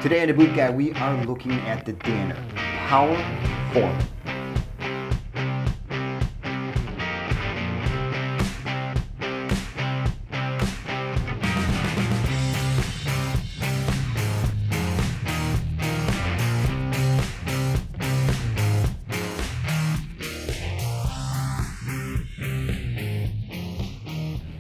Today on the Boot Guy, we are looking at the DANNER POWERFOREMAN.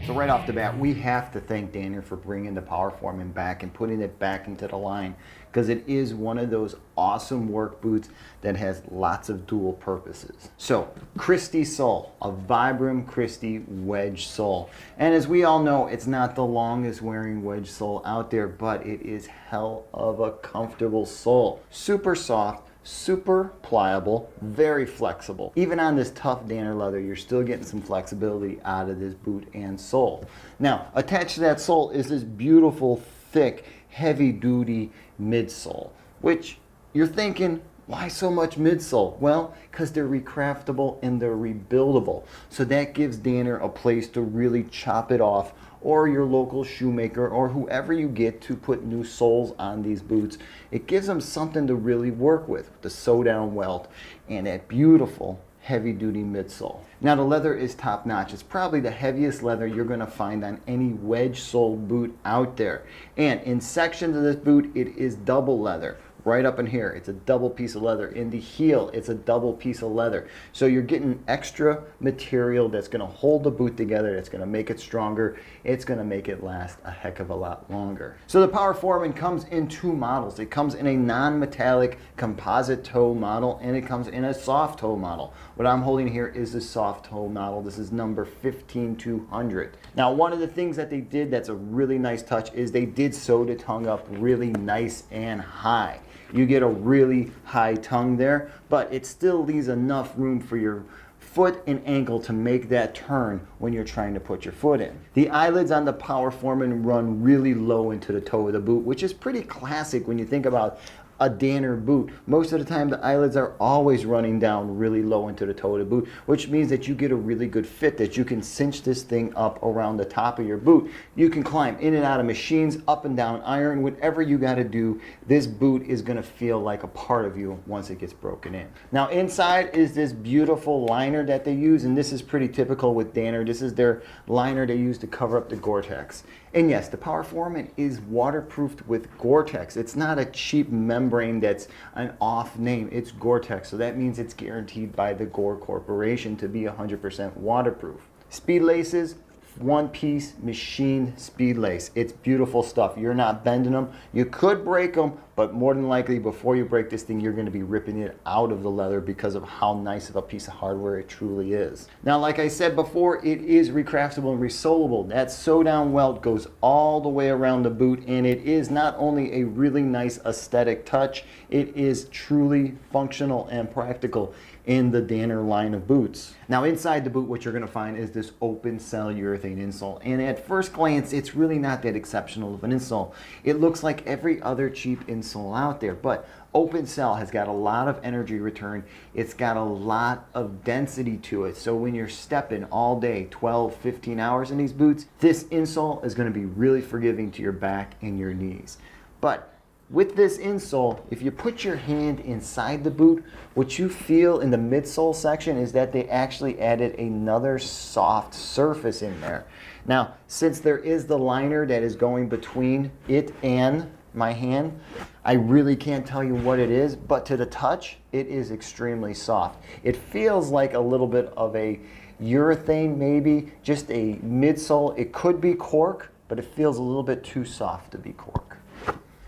So right off the bat, we have to thank DANNER for bringing the POWERFOREMAN back and putting it back into the line, because it is one of those awesome work boots that has lots of dual purposes. So, Christie sole, a Vibram Christie wedge sole. And as we all know, it's not the longest wearing wedge sole out there, but it is hell of a comfortable sole. Super soft, super pliable, very flexible. Even on this tough DANNER leather, you're still getting some flexibility out of this boot and sole. Now, attached to that sole is this beautiful, thick, heavy-duty midsole, which you're thinking, why so much midsole? Well, because they're recraftable and they're rebuildable. So that gives DANNER a place to really chop it off, or your local shoemaker, or whoever you get to put new soles on these boots. It gives them something to really work with the sew-down welt and that beautiful heavy-duty midsole. Now the leather is top-notch. It's probably the heaviest leather you're going to find on any wedge-soled boot out there. And in sections of this boot, it is double leather. Right up in here, it's a double piece of leather. In the heel, it's a double piece of leather. So you're getting extra material that's going to hold the boot together, that's going to make it stronger, it's going to make it last a heck of a lot longer. So the POWERFOREMAN comes in two models. It comes in a non-metallic composite toe model, and it comes in a soft toe model. What I'm holding here is the soft toe model. This is number 15200. Now, one of the things that they did that's a really nice touch is they did sew the tongue up really nice and high. You get a really high tongue there, but it still leaves enough room for your foot and ankle to make that turn when you're trying to put your foot in. The eyelids on the POWERFOREMAN run really low into the toe of the boot, which is pretty classic when you think about a DANNER boot. Most of the time the eyelids are always running down really low into the toe of the boot, which means that you get a really good fit, that you can cinch this thing up around the top of your boot. You can climb in and out of machines, up and down iron, whatever you got to do. This boot is going to feel like a part of you once it gets broken in. Now inside is this beautiful liner that they use, and this is pretty typical with DANNER. This is their liner they use to cover up the Gore-Tex. And yes, the POWERFOREMAN is waterproofed with Gore-Tex. It's not a cheap membrane that's an off name. It's Gore-Tex, so that means it's guaranteed by the Gore Corporation to be 100% waterproof. Speed laces, one-piece machined speed lace. It's beautiful stuff. You're not bending them. You could break them, but more than likely before you break this thing, you're going to be ripping it out of the leather because of how nice of a piece of hardware it truly is. Now, like I said before, it is recraftable and resolable. That sew-down welt goes all the way around the boot, and it is not only a really nice aesthetic touch, it is truly functional and practical in the DANNER line of boots. Now inside the boot, what you're going to find is this open cell urethane insole, and at first glance it's really not that exceptional of an insole. It looks like every other cheap insole out there, but open cell has got a lot of energy return. It's got a lot of density to it, so when you're stepping all day 12-15 hours in these boots, this insole is going to be really forgiving to your back and your knees. But with this insole, if you put your hand inside the boot, what you feel in the midsole section is that they actually added another soft surface in there. Now, since there is the liner that is going between it and my hand, I really can't tell you what it is, but to the touch, it is extremely soft. It feels like a little bit of a urethane, maybe, just a midsole. It could be cork, but it feels a little bit too soft to be cork.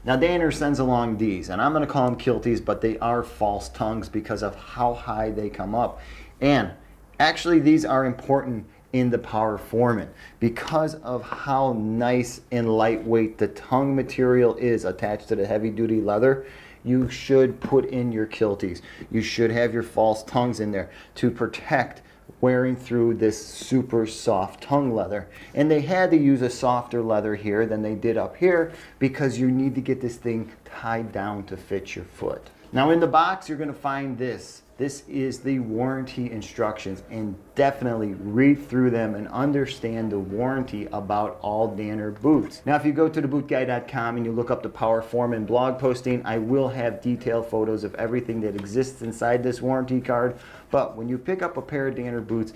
Now DANNER sends along these, and I'm going to call them kilties, but they are false tongues because of how high they come up. And actually these are important in the POWERFOREMAN because of how nice and lightweight the tongue material is attached to the heavy-duty leather. You should put in your kilties. You should have your false tongues in there to protect wearing through this super soft tongue leather. And they had to use a softer leather here than they did up here because you need to get this thing tied down to fit your foot. Now in the box, you're going to find this This is the warranty instructions, and definitely read through them and understand the warranty about all Danner boots. Now, if you go to thebootguy.com and you look up the POWERFOREMAN blog posting, I will have detailed photos of everything that exists inside this warranty card. But when you pick up a pair of Danner boots,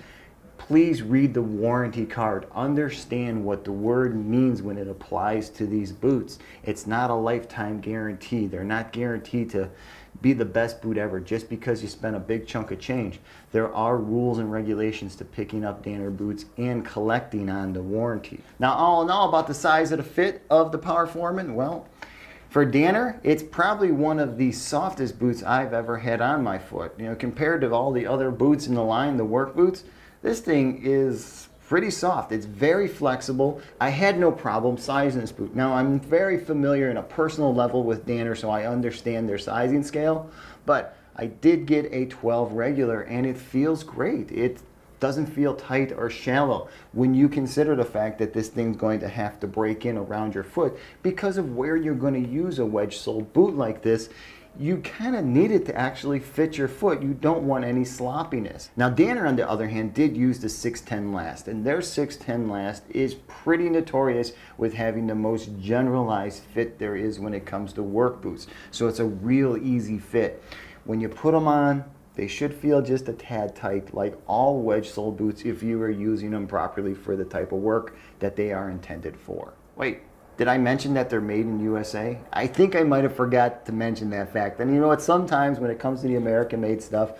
please read the warranty card. Understand what the word means when it applies to these boots. It's not a lifetime guarantee. They're not guaranteed to be the best boot ever just because you spent a big chunk of change. There are rules and regulations to picking up Danner boots and collecting on the warranty. Now, all in all, about the size of the fit of the POWERFOREMAN, well, for Danner, it's probably one of the softest boots I've ever had on my foot. You know, compared to all the other boots in the line, the work boots, this thing is pretty soft. It's very flexible. I had no problem sizing this boot. Now, I'm very familiar in a personal level with Danner, so I understand their sizing scale, but I did get a 12 regular and it feels great. It doesn't feel tight or shallow when you consider the fact that this thing's going to have to break in around your foot because of where you're going to use a wedge-soled boot like this. You kind of need it to actually fit your foot. You don't want any sloppiness. Now, Danner, on the other hand, did use the 610 last, and their 610 last is pretty notorious with having the most generalized fit there is when it comes to work boots. So it's a real easy fit. When you put them on, they should feel just a tad tight, like all wedge-soled boots if you are using them properly for the type of work that they are intended for. Wait. Did I mention that they're made in USA? I think I might have forgot to mention that fact. And you know what? Sometimes when it comes to the American-made stuff,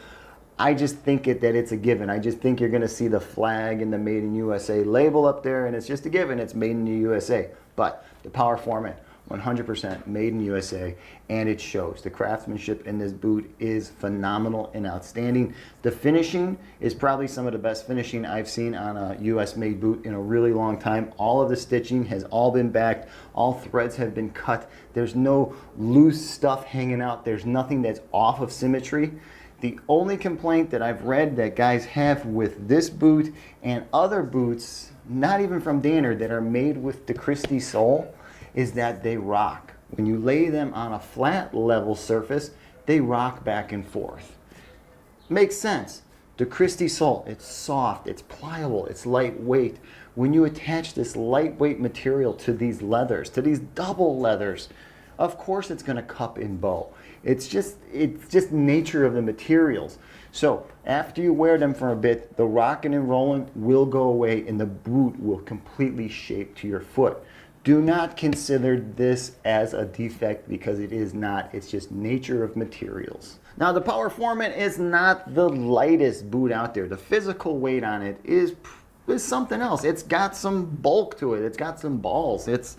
I just think that it's a given. I just think you're going to see the flag and the Made in USA label up there, and it's just a given. It's made in the USA. But the POWERFOREMAN, 100% made in USA, and it shows. The craftsmanship in this boot is phenomenal and outstanding. The finishing is probably some of the best finishing I've seen on a US made boot in a really long time. All of the stitching has all been backed. All threads have been cut. There's no loose stuff hanging out. There's nothing that's off of symmetry. The only complaint that I've read that guys have with this boot and other boots, not even from Danner, that are made with the Christie sole, is that they rock. When you lay them on a flat level surface, they rock back and forth. Makes sense. The Christie sole, it's soft, it's pliable, it's lightweight. When you attach this lightweight material to these leathers, to these double leathers, of course it's going to cup and bow. It's just nature of the materials. So after you wear them for a bit, the rocking and rolling will go away and the boot will completely shape to your foot. Do not consider this as a defect because it is not. It's just nature of materials. Now, the POWERFOREMAN is not the lightest boot out there. The physical weight on it is something else. It's got some bulk to it. It's got some balls. It's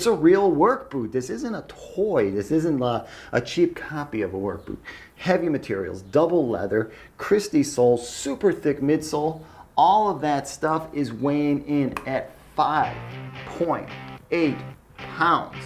a real work boot. This isn't a toy. This isn't a cheap copy of a work boot. Heavy materials, double leather, Christie sole, super thick midsole. All of that stuff is weighing in at 5.8 pounds.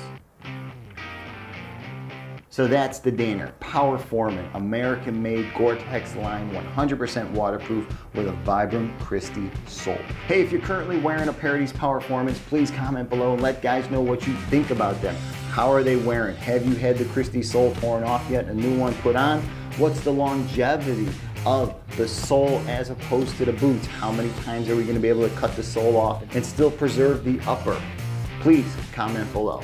So that's the Danner POWERFOREMAN, American-made Gore-Tex line, 100% waterproof with a Vibram Christie sole. Hey, if you're currently wearing a pair of these POWERFOREMANs, please comment below and let guys know what you think about them. How are they wearing? Have you had the Christie sole torn off yet, a new one put on? What's the longevity of the sole as opposed to the boots? How many times are we going to be able to cut the sole off and still preserve the upper? Please comment below.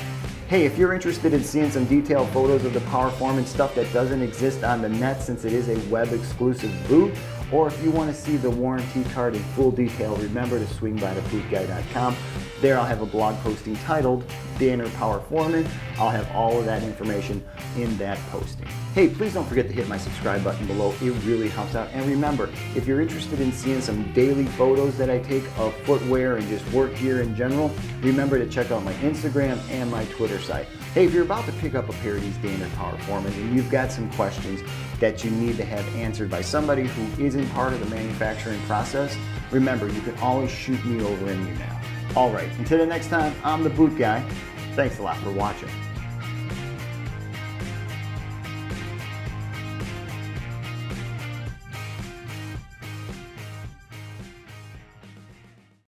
Hey, if you're interested in seeing some detailed photos of the POWERFOREMAN stuff that doesn't exist on the net since it is a web exclusive boot, or if you want to see the warranty card in full detail, remember to swing by thebootguy.com. There I'll have a blog posting titled Danner POWERFOREMAN. I'll have all of that information in that posting. Hey, please don't forget to hit my subscribe button below. It really helps out. And remember, if you're interested in seeing some daily photos that I take of footwear and just work gear in general, remember to check out my Instagram and my Twitter site. Hey, if you're about to pick up a pair of these Danner POWERFOREMAN and you've got some questions that you need to have answered by somebody who isn't part of the manufacturing process, remember, you can always shoot me over an email. All right, until the next time, I'm the Boot Guy. Thanks a lot for watching.